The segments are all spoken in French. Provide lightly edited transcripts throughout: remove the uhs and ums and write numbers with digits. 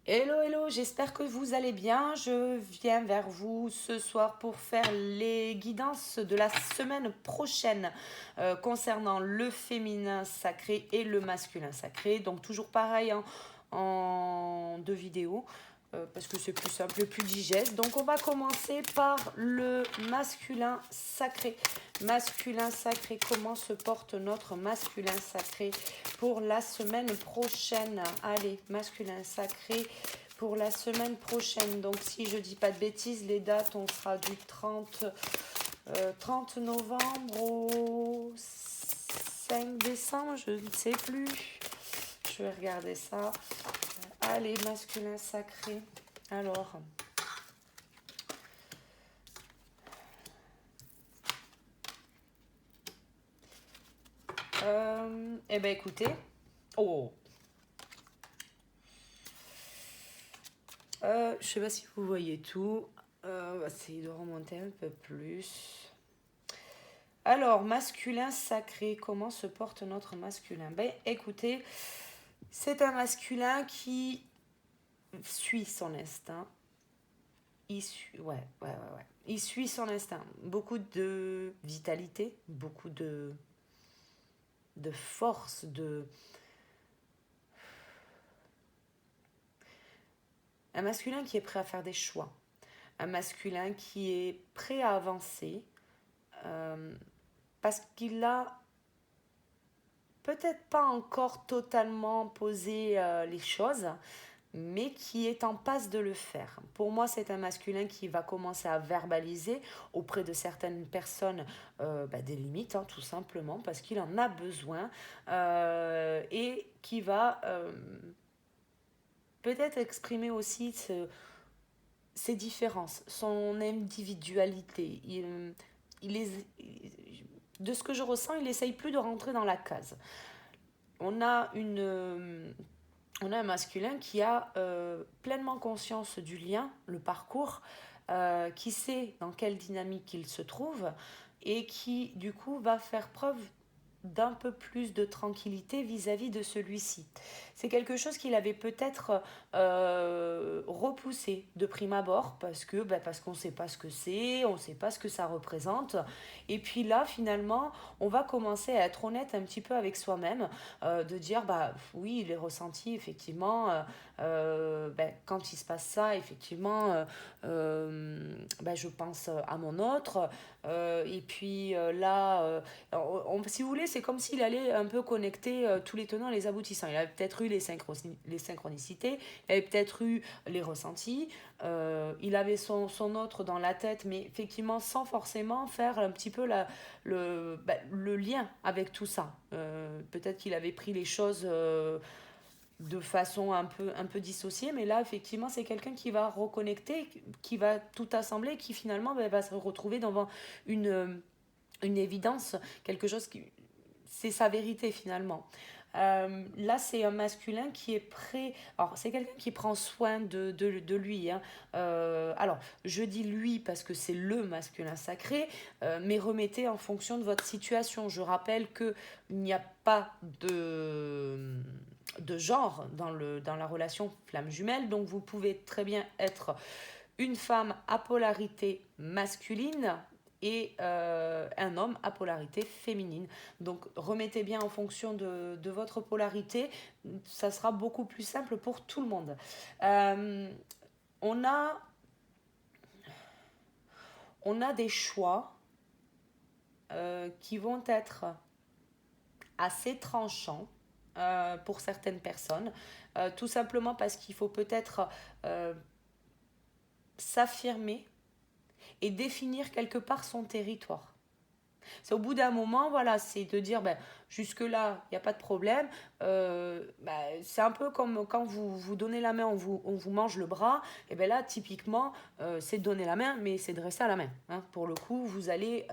Hello, hello, j'espère que vous allez bien. Je viens vers vous ce soir pour faire les guidances de la semaine prochaine concernant le féminin sacré et le masculin sacré. Donc toujours pareil en deux vidéos parce que c'est plus simple et plus digeste. Donc on va commencer par le masculin sacré. Masculin sacré, comment se porte notre masculin sacré pour la semaine prochaine? Allez, masculin sacré pour la semaine prochaine. Donc si je dis pas de bêtises, les dates, on sera du 30 novembre au 5 décembre, je ne sais plus. Je vais regarder ça. Allez, masculin sacré. Alors, eh ben écoutez. Oh, je sais pas si vous voyez tout. On va essayer de remonter un peu plus. Alors, masculin sacré, comment se porte notre masculin? Ben écoutez, c'est un masculin qui suit son instinct. Il suit son instinct. Beaucoup de vitalité, beaucoup de force, un masculin qui est prêt à faire des choix. Un masculin qui est prêt à avancer parce qu'il a peut-être pas encore totalement posé les choses, mais qui est en passe de le faire. Pour moi, c'est un masculin qui va commencer à verbaliser auprès de certaines personnes des limites, hein, tout simplement, parce qu'il en a besoin, et qui va peut-être exprimer aussi ses différences, son individualité. Il est, de ce que je ressens, il essaye plus de rentrer dans la case. On a on a un masculin qui a pleinement conscience du lien, le parcours, qui sait dans quelle dynamique il se trouve et qui du coup va faire preuve d'un peu plus de tranquillité vis-à-vis de celui-ci. C'est quelque chose qu'il avait peut-être repoussé de prime abord parce qu'on ne sait pas ce que c'est, on ne sait pas ce que ça représente. Et puis là, finalement, on va commencer à être honnête un petit peu avec soi-même, de dire, bah oui, les ressentis, effectivement, quand il se passe ça, effectivement, je pense à mon autre. Et puis là, si vous voulez, c'est comme s'il allait un peu connecter tous les tenants et les aboutissants. Il avait peut-être eu les synchronicités, il avait peut-être eu les ressentis, il avait son autre dans la tête, mais effectivement sans forcément faire un petit peu le lien avec tout ça. Peut-être qu'il avait pris les choses de façon un peu dissociée, mais là, effectivement, c'est quelqu'un qui va reconnecter, qui va tout assembler, qui finalement va se retrouver devant une évidence, quelque chose qui... C'est sa vérité finalement. Là, c'est un masculin qui est prêt. Alors, c'est quelqu'un qui prend soin de lui, hein. Alors, je dis lui parce que c'est le masculin sacré, mais remettez en fonction de votre situation. Je rappelle qu'il n'y a pas de genre dans la relation flamme jumelle, donc vous pouvez très bien être une femme à polarité masculine et un homme à polarité féminine. Donc remettez bien en fonction de votre polarité, ça sera beaucoup plus simple pour tout le monde. Euh, on, a, on a des choix qui vont être assez tranchants pour certaines personnes, tout simplement parce qu'il faut peut-être s'affirmer et définir quelque part son territoire. C'est au bout d'un moment, voilà, c'est de dire, ben, jusque-là, il n'y a pas de problème. C'est un peu comme quand vous donnez la main, on vous mange le bras. Et bien là, typiquement, c'est de donner la main, mais c'est de rester à la main, hein. Pour le coup, vous allez,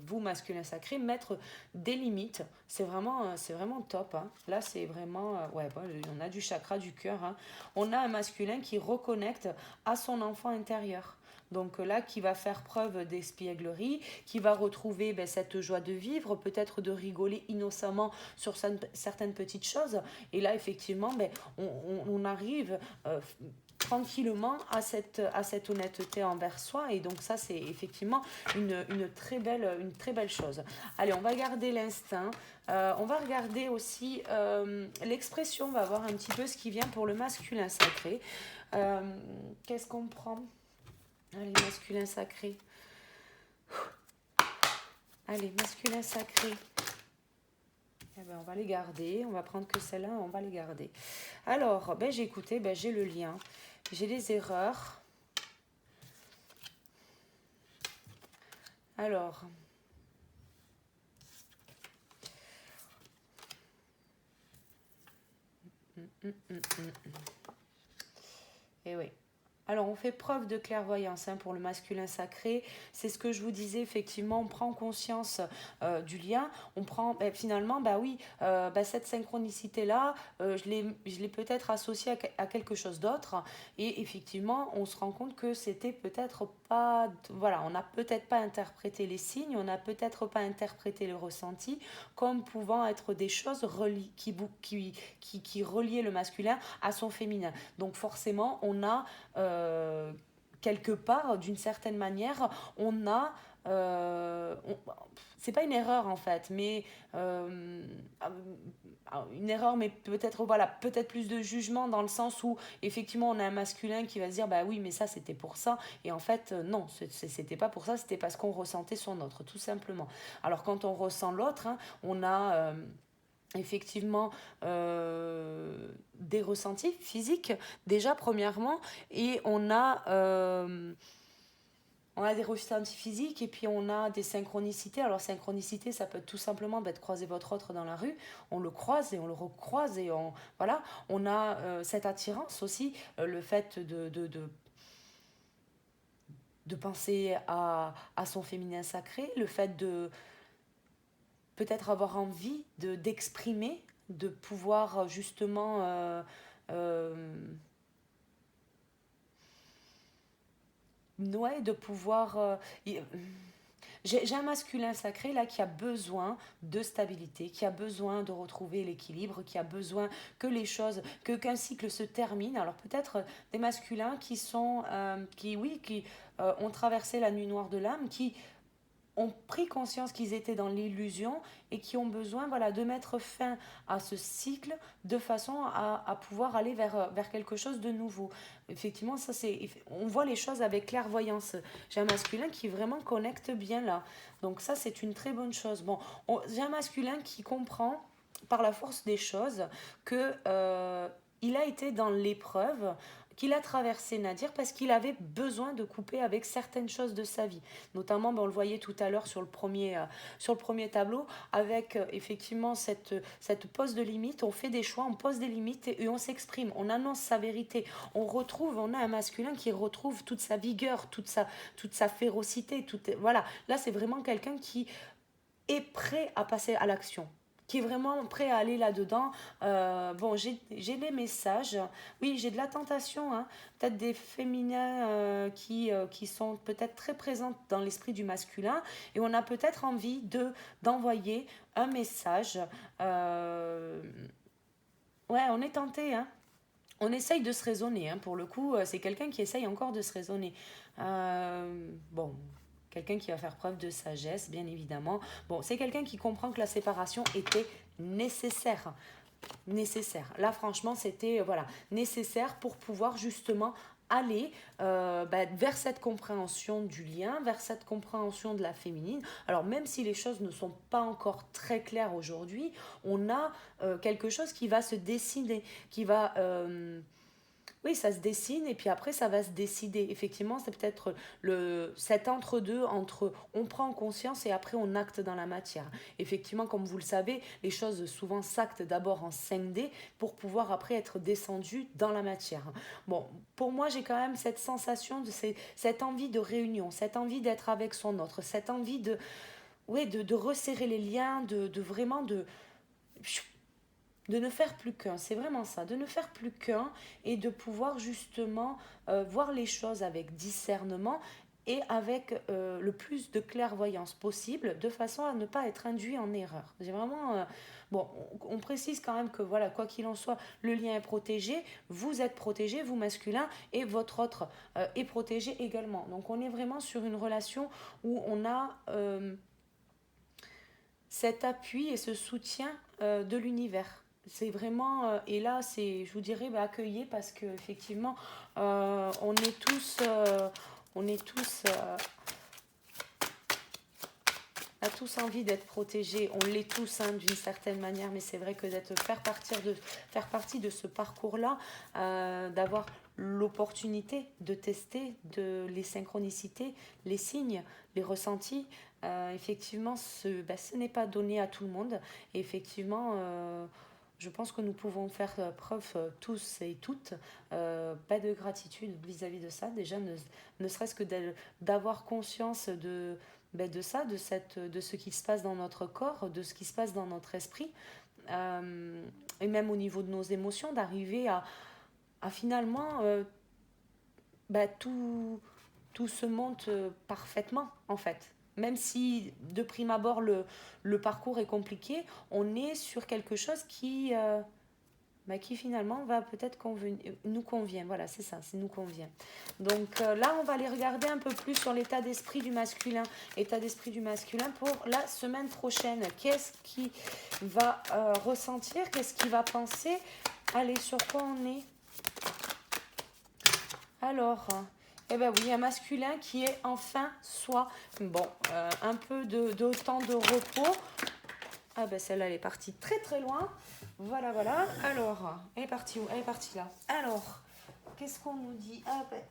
vous, masculin sacré, mettre des limites. C'est vraiment top, hein. Là, c'est vraiment, on a du chakra du cœur, hein. On a un masculin qui reconnecte à son enfant intérieur. Donc là, qui va faire preuve d'espièglerie, qui va retrouver cette joie de vivre, peut-être de rigoler innocemment sur certaines petites choses. Et là, effectivement, on arrive tranquillement à cette honnêteté envers soi. Et donc ça, c'est effectivement une très belle chose. Allez, on va garder l'instinct. On va regarder aussi l'expression, on va voir un petit peu ce qui vient pour le masculin sacré. Qu'est-ce qu'on prend? Allez, masculin sacré. Allez, masculin sacré. Eh ben, on va les garder. On va prendre que celle-là, on va les garder. Alors, j'ai écouté, j'ai le lien. J'ai les erreurs. Alors. Et oui. Alors, on fait preuve de clairvoyance pour le masculin sacré. C'est ce que je vous disais, effectivement, on prend conscience du lien. On prend, finalement, oui, cette synchronicité-là, je l'ai peut-être associée à quelque chose d'autre. Et effectivement, on se rend compte que c'était peut-être pas... Voilà, on n'a peut-être pas interprété les signes, on n'a peut-être pas interprété le ressenti comme pouvant être des choses qui reliaient le masculin à son féminin. Donc forcément, on a... quelque part, d'une certaine manière, on a... c'est pas une erreur en fait, mais une erreur, mais peut-être voilà, peut-être plus de jugement dans le sens où effectivement on a un masculin qui va se dire oui, mais ça c'était pour ça, et en fait non, c'était pas pour ça, c'était parce qu'on ressentait son autre, tout simplement. Alors quand on ressent l'autre, on a effectivement des ressentis physiques déjà premièrement, et on a des ressentis physiques, et puis on a des synchronicités. Alors synchronicité, ça peut être tout simplement de croiser votre autre dans la rue, on le croise et on le recroise, et voilà, on a cette attirance aussi, le fait de penser à son féminin sacré, le fait de peut-être avoir envie d'exprimer, de pouvoir justement de pouvoir j'ai un masculin sacré là qui a besoin de stabilité, qui a besoin de retrouver l'équilibre, qui a besoin que les choses, qu'un cycle se termine. Alors peut-être des masculins qui ont traversé la nuit noire de l'âme, qui ont pris conscience qu'ils étaient dans l'illusion, et qui ont besoin de mettre fin à ce cycle de façon à pouvoir aller vers quelque chose de nouveau. Effectivement, on voit les choses avec clairvoyance. J'ai un masculin qui vraiment connecte bien là. Donc ça, c'est une très bonne chose. J'ai un masculin qui comprend par la force des choses que il a été dans l'épreuve, qu'il a traversé Nadir parce qu'il avait besoin de couper avec certaines choses de sa vie. Notamment, on le voyait tout à l'heure sur le premier tableau, avec effectivement cette pose de limite. On fait des choix, on pose des limites, et on s'exprime, on annonce sa vérité. On a un masculin qui retrouve toute sa vigueur, toute sa férocité. Voilà, là c'est vraiment quelqu'un qui est prêt à passer à l'action, qui est vraiment prêt à aller là-dedans. J'ai des messages. Oui, j'ai de la tentation, peut-être des féminins qui sont peut-être très présentes dans l'esprit du masculin, et on a peut-être envie d'envoyer un message. Ouais, on est tenté, On essaye de se raisonner, pour le coup, c'est quelqu'un qui essaye encore de se raisonner. Quelqu'un qui va faire preuve de sagesse, bien évidemment. C'est quelqu'un qui comprend que la séparation était nécessaire. Là, franchement, c'était nécessaire pour pouvoir justement aller vers cette compréhension du lien, vers cette compréhension de la féminine. Alors même si les choses ne sont pas encore très claires aujourd'hui, on a quelque chose qui va se dessiner, qui va... oui, ça se dessine, et puis après ça va se décider. Effectivement, c'est peut-être cet entre-deux entre on prend conscience et après on acte dans la matière. Effectivement, comme vous le savez, les choses souvent s'actent d'abord en 5D pour pouvoir après être descendues dans la matière. Pour moi, j'ai quand même cette sensation, cette envie de réunion, cette envie d'être avec son autre, cette envie de resserrer les liens, de vraiment de ne faire plus qu'un. C'est vraiment ça, de ne faire plus qu'un et de pouvoir justement voir les choses avec discernement et avec le plus de clairvoyance possible, de façon à ne pas être induit en erreur. J'ai vraiment... bon, on précise quand même que voilà, quoi qu'il en soit, le lien est protégé, vous êtes protégé, vous masculin, et votre autre est protégé également. Donc on est vraiment sur une relation où on a cet appui et ce soutien de l'univers. C'est vraiment, et là, c'est, je vous dirais, bah, accueillir parce que effectivement, on est tous a tous envie d'être protégés, on l'est tous hein, d'une certaine manière, mais c'est vrai que faire partie de ce parcours-là, d'avoir l'opportunité de tester les synchronicités, les signes, les ressentis, effectivement, ce n'est pas donné à tout le monde. Et effectivement, je pense que nous pouvons faire preuve tous et toutes de gratitude vis-à-vis de ça. Déjà, ne serait-ce que d'avoir conscience de ça, de ce qui se passe dans notre corps, de ce qui se passe dans notre esprit, et même au niveau de nos émotions, d'arriver à finalement tout se monte parfaitement en fait. Même si de prime abord le parcours est compliqué, on est sur quelque chose qui finalement va peut-être nous convient. Voilà, c'est ça, c'est nous convient. Donc là, on va aller regarder un peu plus sur l'état d'esprit du masculin. État d'esprit du masculin pour la semaine prochaine. Qu'est-ce qu'il va ressentir? Qu'est-ce qu'il va penser? Allez, sur quoi on est? Alors, eh ben oui, un masculin qui est enfin soi. Bon, un peu de temps de repos. Ah ben celle-là, elle est partie très très loin. Voilà, voilà. Alors, elle est partie où? Elle est partie là. Alors, qu'est-ce qu'on nous dit? Ah ben,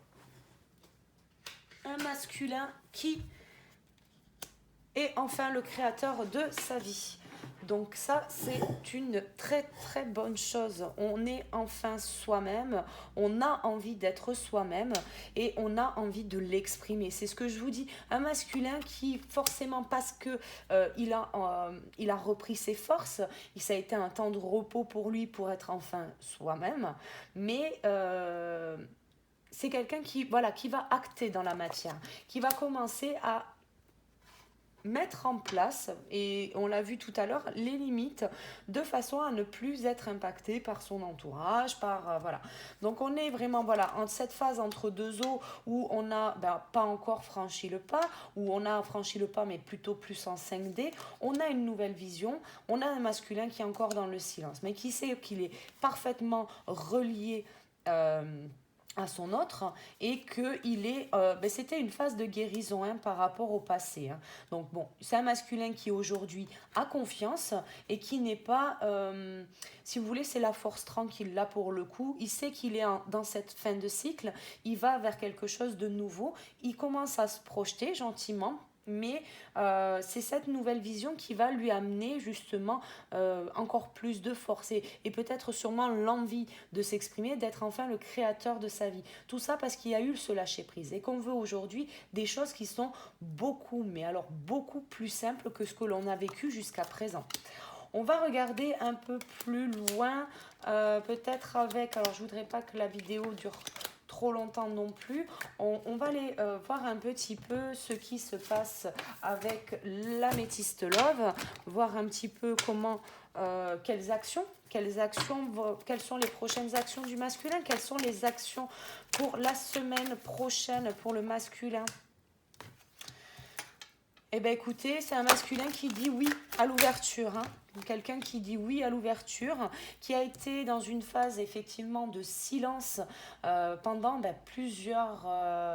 un masculin qui est enfin le créateur de sa vie. Donc ça, c'est une très très bonne chose. On est enfin soi-même, on a envie d'être soi-même et on a envie de l'exprimer. C'est ce que je vous dis. Un masculin qui, forcément, parce que il a repris ses forces, ça a été un temps de repos pour lui pour être enfin soi-même, mais c'est quelqu'un qui va acter dans la matière, qui va commencer à mettre en place, et on l'a vu tout à l'heure, les limites de façon à ne plus être impacté par son entourage, voilà. Donc on est vraiment en cette phase entre deux eaux où on n'a pas encore franchi le pas, où on a franchi le pas mais plutôt plus en 5D. On a une nouvelle vision, on a un masculin qui est encore dans le silence, mais qui sait qu'il est parfaitement relié à son autre et que c'était une phase de guérison par rapport au passé. Donc bon, c'est un masculin qui aujourd'hui a confiance et qui n'est pas, si vous voulez, c'est la force tranquille là pour le coup. Il sait qu'il est dans cette fin de cycle, il va vers quelque chose de nouveau, il commence à se projeter gentiment. Mais c'est cette nouvelle vision qui va lui amener justement encore plus de force et peut-être sûrement l'envie de s'exprimer, d'être enfin le créateur de sa vie. Tout ça parce qu'il y a eu ce lâcher-prise et qu'on veut aujourd'hui des choses qui sont beaucoup, mais alors beaucoup plus simples que ce que l'on a vécu jusqu'à présent. On va regarder un peu plus loin, peut-être avec... Alors, je voudrais pas que la vidéo dure trop longtemps non plus. On va aller voir un petit peu ce qui se passe avec l'améthyste love, voir un petit peu quelles sont les prochaines actions du masculin, quelles sont les actions pour la semaine prochaine pour le masculin. Eh bien écoutez, c'est un masculin qui dit oui à l'ouverture. Quelqu'un qui dit oui à l'ouverture, qui a été dans une phase effectivement de silence pendant plusieurs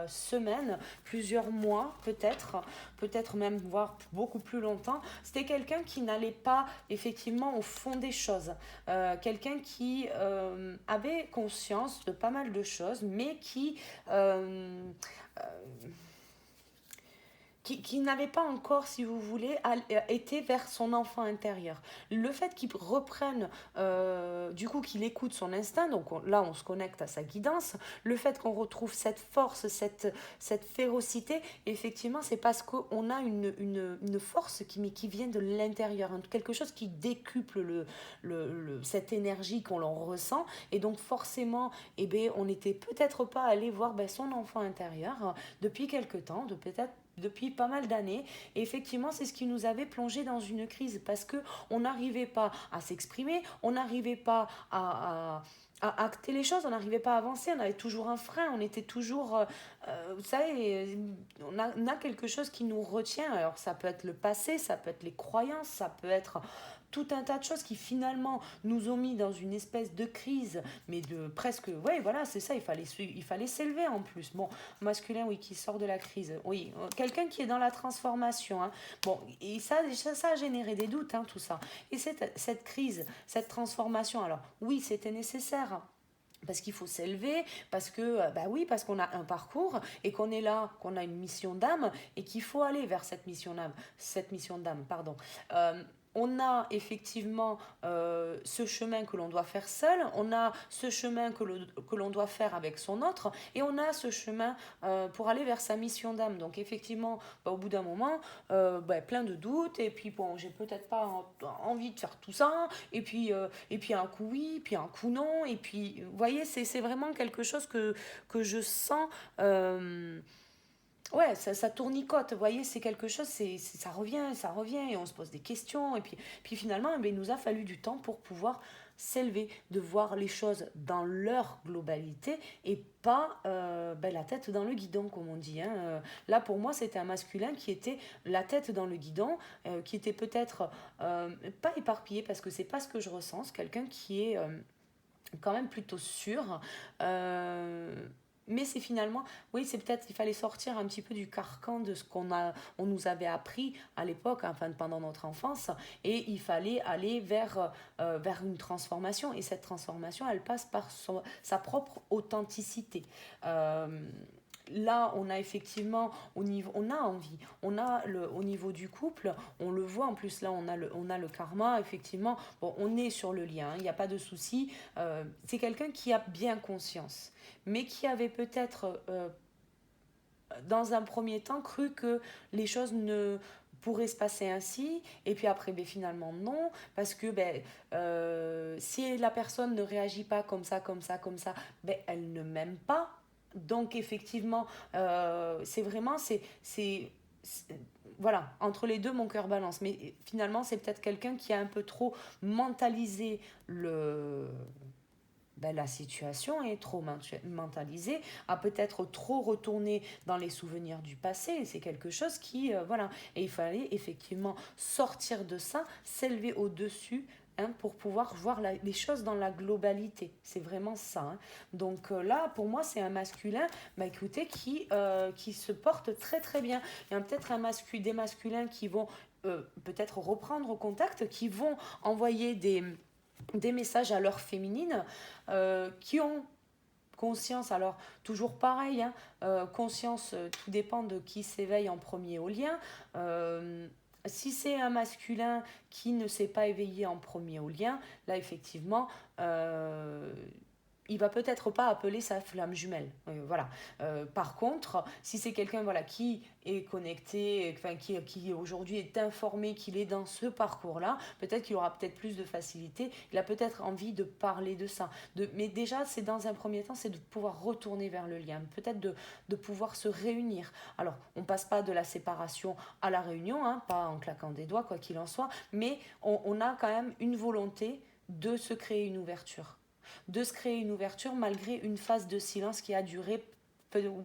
semaines, plusieurs mois peut-être même voire beaucoup plus longtemps. C'était quelqu'un qui n'allait pas effectivement au fond des choses, quelqu'un qui avait conscience de pas mal de choses, mais qui n'avait pas encore, si vous voulez, été vers son enfant intérieur. Le fait qu'il reprenne, du coup, qu'il écoute son instinct, donc là, on se connecte à sa guidance, le fait qu'on retrouve cette force, cette férocité, effectivement, c'est parce qu'on a une force qui vient de l'intérieur, hein, quelque chose qui décuple cette énergie qu'on l'on ressent, et donc forcément, eh ben, on n'était peut-être pas allé voir ben, son enfant intérieur depuis quelque temps, peut-être depuis pas mal d'années. Et effectivement, c'est ce qui nous avait plongé dans une crise parce que on n'arrivait pas à s'exprimer, on n'arrivait pas à acter les choses, on n'arrivait pas à avancer, on avait toujours un frein, on était toujours, vous savez, on a quelque chose qui nous retient. Alors ça peut être le passé, ça peut être les croyances, ça peut être tout un tas de choses qui finalement nous ont mis dans une espèce de crise, mais de presque, ouais, voilà, c'est ça, il fallait s'élever en plus. Bon, masculin, oui, qui sort de la crise, oui, quelqu'un qui est dans la transformation, hein. Bon, et ça a généré des doutes, hein, tout ça. Et cette crise, cette transformation, alors oui, c'était nécessaire, parce qu'il faut s'élever, parce que, bah oui, parce qu'on a un parcours et qu'on est là, qu'on a une mission d'âme et qu'il faut aller vers cette mission d'âme, pardon. Euh, on a effectivement ce chemin que l'on doit faire seul, on a ce chemin que l'on doit faire avec son autre, et on a ce chemin pour aller vers sa mission d'âme. Donc effectivement, bah, au bout d'un moment, bah, plein de doutes, et puis bon, j'ai peut-être pas envie de faire tout ça, et puis un coup oui, puis un coup non, et puis vous voyez, c'est vraiment quelque chose que je sens. Ouais, ça tournicote, vous voyez, c'est quelque chose, ça revient, et on se pose des questions, et puis finalement, eh bien, il nous a fallu du temps pour pouvoir s'élever, de voir les choses dans leur globalité, et pas ben, la tête dans le guidon, comme on dit, hein. Là, pour moi, c'était un masculin qui était la tête dans le guidon, qui était peut-être pas éparpillé, parce que c'est pas ce que je ressens, c'est quelqu'un qui est quand même plutôt sûr. Euh, mais c'est finalement, oui, c'est peut-être, il fallait sortir un petit peu du carcan de ce on nous avait appris à l'époque, hein, enfin pendant notre enfance, et il fallait aller vers une transformation. Et cette transformation, elle passe par sa propre authenticité. Euh, Là, on a effectivement, on a envie, au niveau du couple, on le voit en plus, là, on a le karma, effectivement, bon, on est sur le lien, il n'y a pas de souci. C'est quelqu'un qui a bien conscience, mais qui avait peut-être, dans un premier temps, cru que les choses ne pourraient se passer ainsi, et puis après, ben, finalement, non, parce que ben, si la personne ne réagit pas comme ça, comme ça, comme ça, ben, elle ne m'aime pas. Donc effectivement, c'est vraiment, voilà, entre les deux, mon cœur balance. Mais finalement, c'est peut-être quelqu'un qui a un peu trop mentalisé ben, la situation, est trop mentalisée, a peut-être trop retourné dans les souvenirs du passé. C'est quelque chose qui, voilà. Et il fallait effectivement sortir de ça, s'élever au-dessus, hein, pour pouvoir voir les choses dans la globalité. C'est vraiment ça, hein. Donc là, pour moi, c'est un masculin, bah, écoutez, qui se porte très très bien. Il y a peut-être des masculins qui vont peut-être reprendre contact, qui vont envoyer des messages à leur féminine, qui ont conscience, alors toujours pareil, hein, conscience, tout dépend de qui s'éveille en premier au lien. Si c'est un masculin qui ne s'est pas éveillé en premier au lien, là effectivement, il va peut-être pas appeler sa flamme jumelle. Voilà. Par contre, si c'est quelqu'un, voilà, qui est connecté, enfin, qui aujourd'hui est informé qu'il est dans ce parcours-là, peut-être qu'il aura peut-être plus de facilité, il a peut-être envie de parler de ça. Mais déjà, c'est dans un premier temps, c'est de pouvoir retourner vers le lien, peut-être de pouvoir se réunir. Alors, on passe pas de la séparation à la réunion, hein, pas en claquant des doigts, quoi qu'il en soit, mais on a quand même une volonté de se créer une ouverture, malgré une phase de silence qui a duré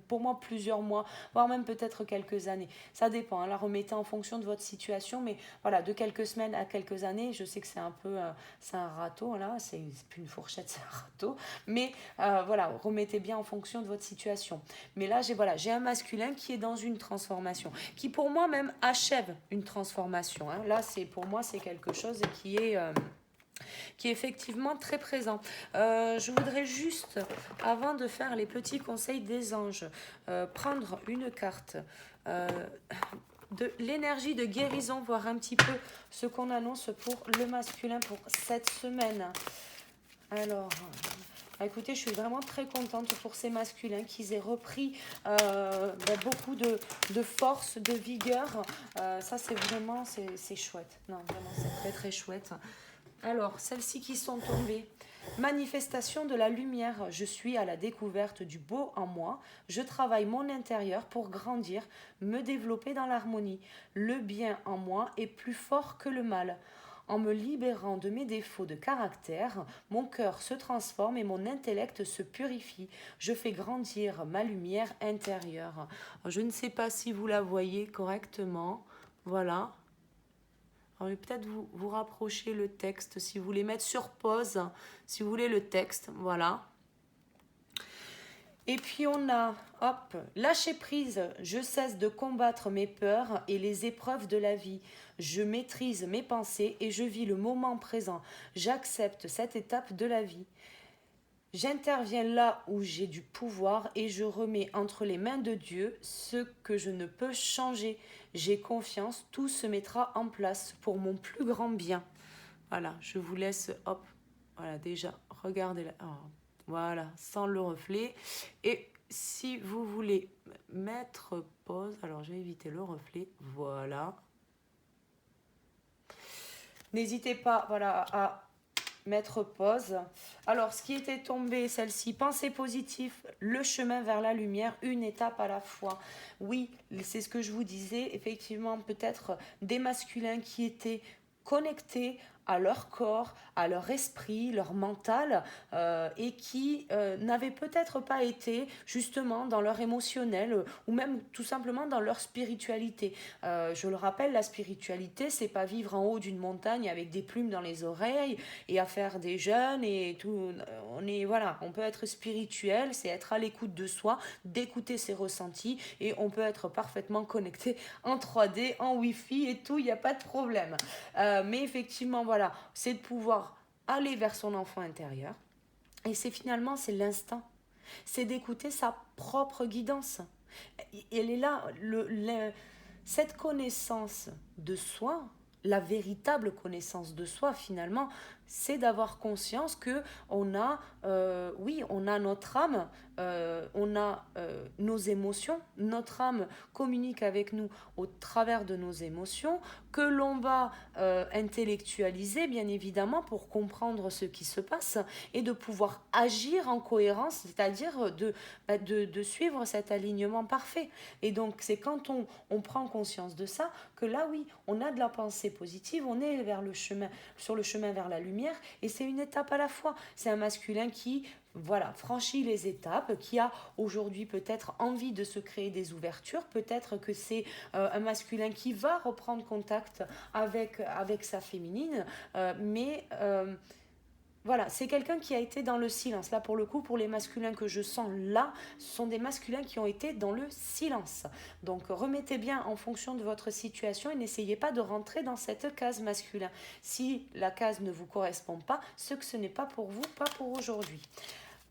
pour moi plusieurs mois, voire même peut-être quelques années. Ça dépend, hein, la remettez en fonction de votre situation, mais voilà, de quelques semaines à quelques années, je sais que c'est un peu, c'est un râteau, là, c'est plus une fourchette, c'est un râteau, mais voilà, remettez bien en fonction de votre situation. Mais là, j'ai un masculin qui est dans une transformation, qui pour moi même achève une transformation, hein. Là, pour moi, c'est quelque chose qui est effectivement très présent. Je voudrais juste, avant de faire les petits conseils des anges, prendre une carte. Euh, de l'énergie de guérison, voir un petit peu ce qu'on annonce pour le masculin pour cette semaine. Alors, écoutez, je suis vraiment très contente pour ces masculins qu'ils aient repris beaucoup de force, de vigueur. Ça, c'est vraiment, c'est chouette. Non, vraiment, c'est très, très chouette. Alors, celles-ci qui sont tombées. Manifestation de la lumière. Je suis à la découverte du beau en moi. Je travaille mon intérieur pour grandir, me développer dans l'harmonie. Le bien en moi est plus fort que le mal. En me libérant de mes défauts de caractère, mon cœur se transforme et mon intellect se purifie. Je fais grandir ma lumière intérieure. Je ne sais pas si vous la voyez correctement. Voilà. Alors, peut-être vous rapprocher le texte si vous voulez mettre sur pause, si vous voulez le texte. Voilà. Et puis on a, hop, lâcher prise, je cesse de combattre mes peurs et les épreuves de la vie. Je maîtrise mes pensées et je vis le moment présent. J'accepte cette étape de la vie. J'interviens là où j'ai du pouvoir et je remets entre les mains de Dieu ce que je ne peux changer. J'ai confiance, tout se mettra en place pour mon plus grand bien. Voilà, je vous laisse, hop, voilà déjà, regardez là. Oh, voilà, sans le reflet. Et si vous voulez mettre pause, alors je vais éviter le reflet, voilà. N'hésitez pas, voilà, à mettre pause. Alors, ce qui était tombé, celle-ci, pensée positive, le chemin vers la lumière, une étape à la fois. Oui, c'est ce que je vous disais, effectivement, peut-être des masculins qui étaient connectés à leur corps, à leur esprit, leur mental, et qui n'avaient peut-être pas été justement dans leur émotionnel ou même tout simplement dans leur spiritualité. Je le rappelle, la spiritualité, c'est pas vivre en haut d'une montagne avec des plumes dans les oreilles et à faire des jeûnes et tout. On peut être spirituel, c'est être à l'écoute de soi, d'écouter ses ressentis et on peut être parfaitement connecté en 3D, en Wi-Fi et tout, il n'y a pas de problème. Mais effectivement, voilà, c'est de pouvoir aller vers son enfant intérieur. Et c'est l'instinct. C'est d'écouter sa propre guidance. Elle est là, cette connaissance de soi, la véritable connaissance de soi finalement, c'est d'avoir conscience que on a notre âme, on a nos émotions, notre âme communique avec nous au travers de nos émotions, que l'on va intellectualiser bien évidemment pour comprendre ce qui se passe et de pouvoir agir en cohérence, c'est-à-dire de suivre cet alignement parfait. Et donc c'est quand on prend conscience de ça que là oui, on a de la pensée positive, on est sur le chemin vers la lumière, et c'est une étape à la fois. C'est un masculin qui franchit les étapes, qui a aujourd'hui peut-être envie de se créer des ouvertures, peut-être que c'est un masculin qui va reprendre contact avec sa féminine, mais voilà, c'est quelqu'un qui a été dans le silence. Là, pour le coup, pour les masculins que je sens là, ce sont des masculins qui ont été dans le silence. Donc, remettez bien en fonction de votre situation et n'essayez pas de rentrer dans cette case masculin. Si la case ne vous correspond pas, ce que ce n'est pas pour vous, pas pour aujourd'hui.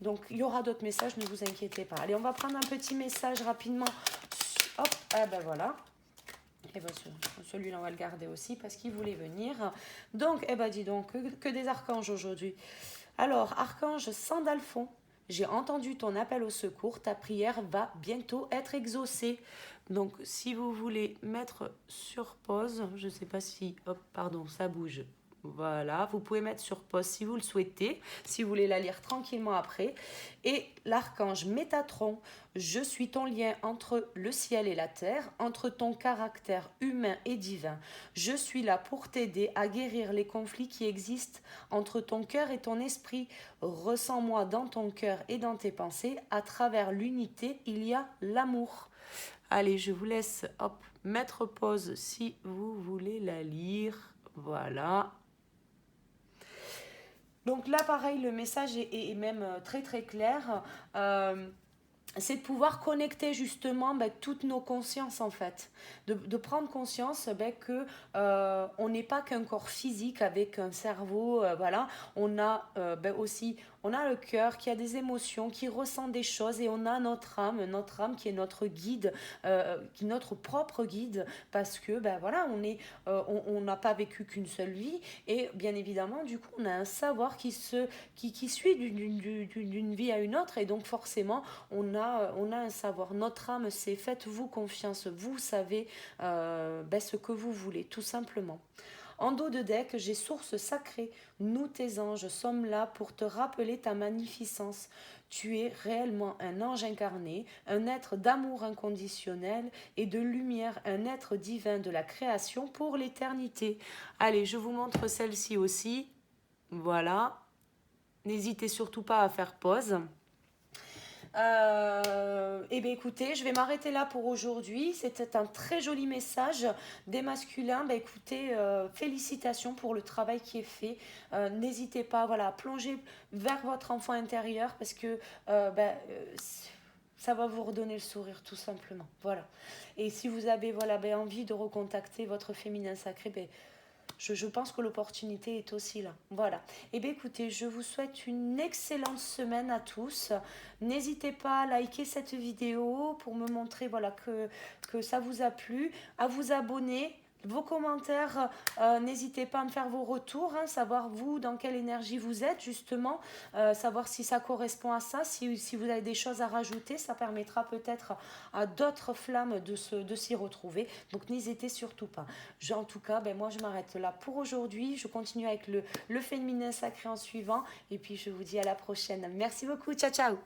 Donc, il y aura d'autres messages, ne vous inquiétez pas. Allez, on va prendre un petit message rapidement. Hop, ah ben voilà. Et ben celui-là, on va le garder aussi parce qu'il voulait venir. Donc, dis donc, que des archanges aujourd'hui. Alors, archange Sandalphon, j'ai entendu ton appel au secours. Ta prière va bientôt être exaucée. Donc, si vous voulez mettre sur pause, je ne sais pas si... Hop, pardon, ça bouge. Voilà, vous pouvez mettre sur pause si vous le souhaitez, si vous voulez la lire tranquillement après. Et l'archange Métatron, je suis ton lien entre le ciel et la terre, entre ton caractère humain et divin. Je suis là pour t'aider à guérir les conflits qui existent entre ton cœur et ton esprit. Ressens-moi dans ton cœur et dans tes pensées. À travers l'unité, il y a l'amour. Allez, je vous laisse mettre pause si vous voulez la lire. Voilà. Donc là, pareil, le message est même très très clair. C'est de pouvoir connecter justement toutes nos consciences en fait. De prendre conscience que on n'est pas qu'un corps physique avec un cerveau, voilà. On a aussi On a le cœur qui a des émotions, qui ressent des choses, et on a notre âme qui est notre guide, qui est notre propre guide, parce que ben voilà, on n'a pas vécu qu'une seule vie, et bien évidemment, du coup, on a un savoir qui suit d'une vie à une autre, et donc forcément, on a un savoir. Notre âme, c'est faites-vous confiance, vous savez ben, ce que vous voulez, tout simplement. En dos de deck, j'ai source sacrée. Nous, tes anges, sommes là pour te rappeler ta magnificence. Tu es réellement un ange incarné, un être d'amour inconditionnel et de lumière, un être divin de la création pour l'éternité. Allez, je vous montre celle-ci aussi. Voilà. N'hésitez surtout pas à faire pause. Eh bien écoutez, je vais m'arrêter là pour aujourd'hui. C'était un très joli message des masculins. Ben, écoutez, félicitations pour le travail qui est fait. N'hésitez pas, voilà, à plonger vers votre enfant intérieur, parce que ça va vous redonner le sourire tout simplement. Voilà. Et si vous avez voilà, ben, envie de recontacter votre féminin sacré, ben, je pense que l'opportunité est aussi là. Voilà. Et bien écoutez, je vous souhaite une excellente semaine à tous. N'hésitez pas à liker cette vidéo pour me montrer voilà, que ça vous a plu, à vous abonner. Vos commentaires, n'hésitez pas à me faire vos retours, hein, savoir vous dans quelle énergie vous êtes justement, savoir si ça correspond à ça, si vous avez des choses à rajouter, ça permettra peut-être à d'autres flammes de s'y retrouver. Donc n'hésitez surtout pas. En tout cas, ben, moi je m'arrête là pour aujourd'hui. Je continue avec le féminin sacré en suivant. Et puis je vous dis à la prochaine. Merci beaucoup. Ciao, ciao.